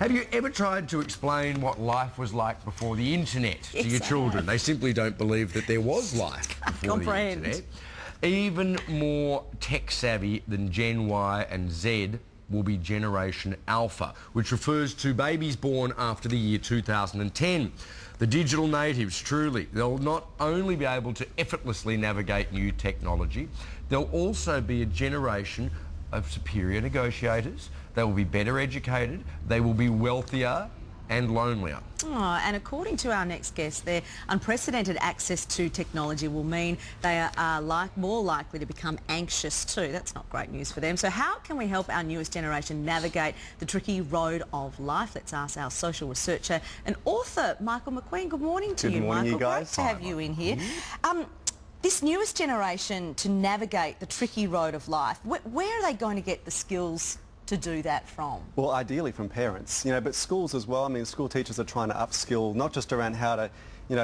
Have you ever tried to explain what life was like before the internet to your children? They simply don't believe that there was life before the internet. Even more tech-savvy than Gen Y and Z will be Generation Alpha, which refers to babies born after the year 2010. The digital natives, truly, they'll not only be able to effortlessly navigate new technology, they'll also be a generation of superior negotiators. They will be better educated, they will be wealthier and lonelier. Oh, and according to our next guest, their unprecedented access to technology will mean they are more likely to become anxious too. That's not great news for them. So how can we help our newest generation navigate the tricky road of life? Let's ask our social researcher and author, Michael McQueen. Good morning to you, Michael. Good morning, you guys. Great to have you in here. This newest generation to navigate the tricky road of life, where are they going to get the skills to do that from? Well, ideally from parents, but schools as well. I mean, school teachers are trying to upskill, not just around how to,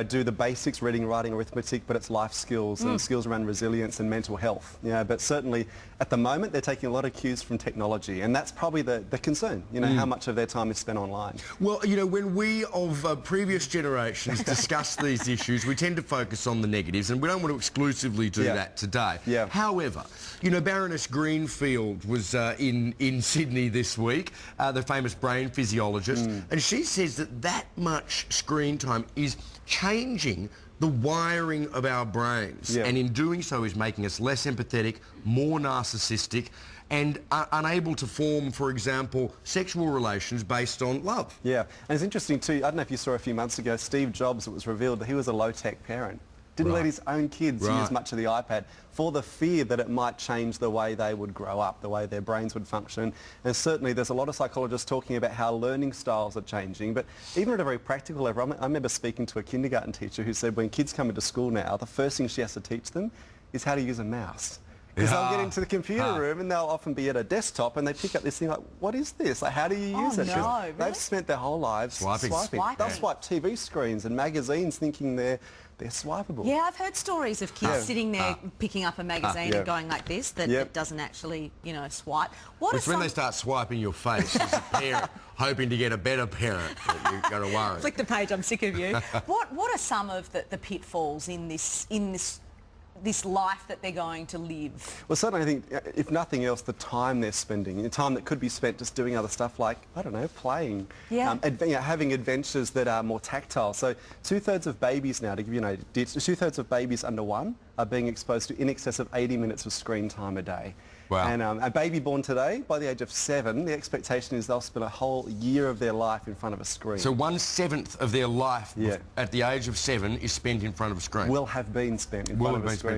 do the basics, reading, writing, arithmetic, but it's life skills and skills around resilience and mental health. But certainly at the moment they're taking a lot of cues from technology, and that's probably the concern, how much of their time is spent online. Well, when we of previous generations discuss these issues, we tend to focus on the negatives, and we don't want to exclusively do that today. However, Baroness Greenfield was in Sydney this week, the famous brain physiologist, and she says that much screen time is changing the wiring of our brains, and in doing so is making us less empathetic, more narcissistic, and unable to form, for example, sexual relations based on love. Yeah, and it's interesting too, I don't know if you saw a few months ago, Steve Jobs, it was revealed that he was a low-tech parent. Didn't let his own kids use much of the iPad for the fear that it might change the way they would grow up, the way their brains would function. And certainly there's a lot of psychologists talking about how learning styles are changing, but even at a very practical level, I remember speaking to a kindergarten teacher who said when kids come into school now, the first thing she has to teach them is how to use a mouse. Because they'll get into the computer room and they'll often be at a desktop and they pick up this thing like, what is this? Like, how do you use it? No, really? They've spent their whole lives swiping. They'll swipe TV screens and magazines thinking they're swipeable. Yeah, I've heard stories of kids sitting there picking up a magazine and going like this, that it doesn't actually, swipe. It's when they start swiping your face as a parent, hoping to get a better parent that you've got to worry. Flick the page, I'm sick of you. What are some of the pitfalls in this life that they're going to live? Well, certainly I think, if nothing else, the time they're spending, the time that could be spent just doing other stuff like, I don't know, playing, having adventures that are more tactile. So 2/3 of babies now, to give you an idea, 2/3 of babies under 1 are being exposed to in excess of 80 minutes of screen time a day. Wow. And a baby born today, by the age of 7, the expectation is they'll spend a whole year of their life in front of a screen. So 1/7 of their life at the age of 7 is spent in front of a screen. Will have been spent in front of a screen.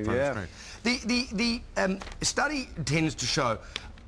The study tends to show,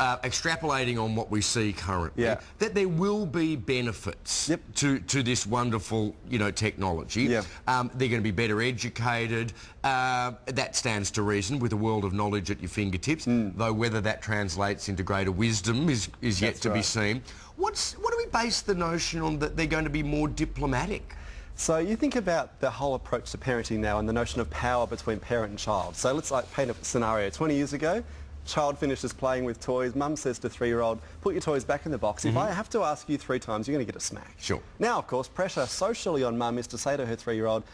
extrapolating on what we see currently, that there will be benefits to this wonderful, technology. They're going to be better educated. That stands to reason with a world of knowledge at your fingertips, though whether that translates into greater wisdom is yet to be seen. What do we base the notion on that they're going to be more diplomatic? So you think about the whole approach to parenting now and the notion of power between parent and child. So let's paint a scenario. 20 years ago, child finishes playing with toys, mum says to 3-year-old, put your toys back in the box. If I have to ask you 3 times, you're going to get a smack. Sure. Now, of course, pressure socially on mum is to say to her 3-year-old,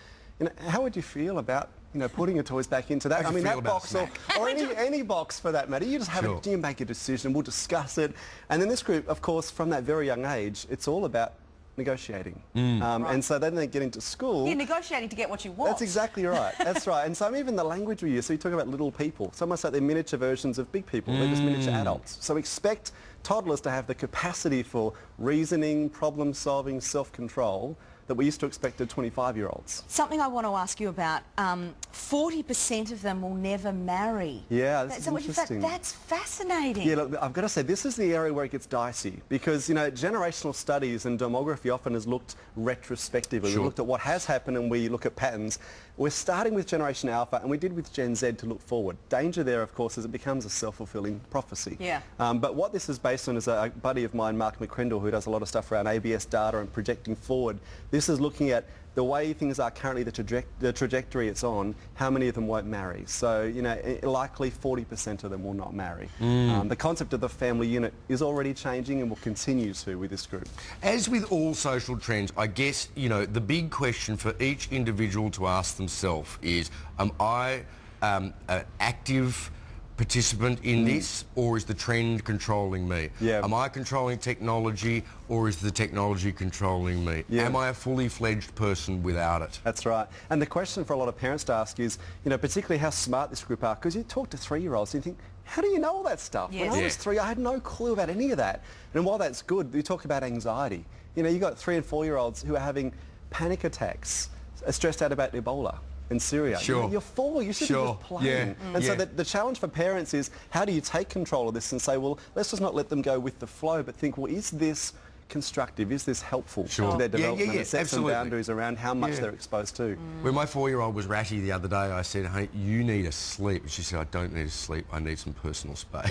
how would you feel about putting your toys back into that? I mean, that box or any box for that matter. You just have you make a decision, we'll discuss it. And then this group, of course, from that very young age, it's all about negotiating. And so then they get into school. You're negotiating to get what you want. That's exactly right. That's right. And so even the language we use, so you talk about little people. It's almost like they're miniature versions of big people. They're just miniature adults. So expect toddlers to have the capacity for reasoning, problem solving, self-control that we used to expect of 25-year-olds. Something I want to ask you about, 40% of them will never marry. Yeah, that's interesting. That's fascinating. Yeah, look, I've got to say, this is the area where it gets dicey because, generational studies and demography often has looked retrospectively. We looked at what has happened and we look at patterns. We're starting with Generation Alpha and we did with Gen Z to look forward. Danger there, of course, is it becomes a self-fulfilling prophecy. But what this is based on is a buddy of mine, Mark McQueen, who does a lot of stuff around ABS data and projecting forward. This is looking at the way things are currently, the trajectory it's on, how many of them won't marry. So, you know, likely 40% of them will not marry. The concept of the family unit is already changing and will continue to with this group. As with all social trends, I guess, you know, the big question for each individual to ask themselves is, am I an active participant in this, or is the trend controlling me? Yeah. Am I controlling technology, or is the technology controlling me? Yeah. Am I a fully fledged person without it? That's right. And the question for a lot of parents to ask is, you know, particularly how smart this group are, because you talk to 3-year-olds and you think, how do you know all that stuff? Yes. When I was 3, I had no clue about any of that. And while that's good, we talk about anxiety. You know, you've got 3 and 4-year-olds who are having panic attacks, are stressed out about Ebola in Syria. Sure. You're 4, you should be just playing. Yeah. And so the challenge for parents is, how do you take control of this and say, well, let's just not let them go with the flow, but think, well, is this constructive? Is this helpful to their development? And set some boundaries around how much they're exposed to. When my 4-year-old was ratty the other day, I said, hey, you need a sleep. And she said, I don't need a sleep, I need some personal space.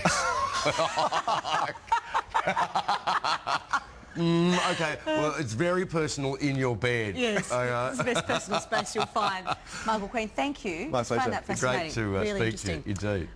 Okay, well, it's very personal in your bed. Yes, it's the best personal space you'll find. Michael McQueen, thank you. My pleasure. I find that fascinating. Great to really speak interesting. to you, indeed.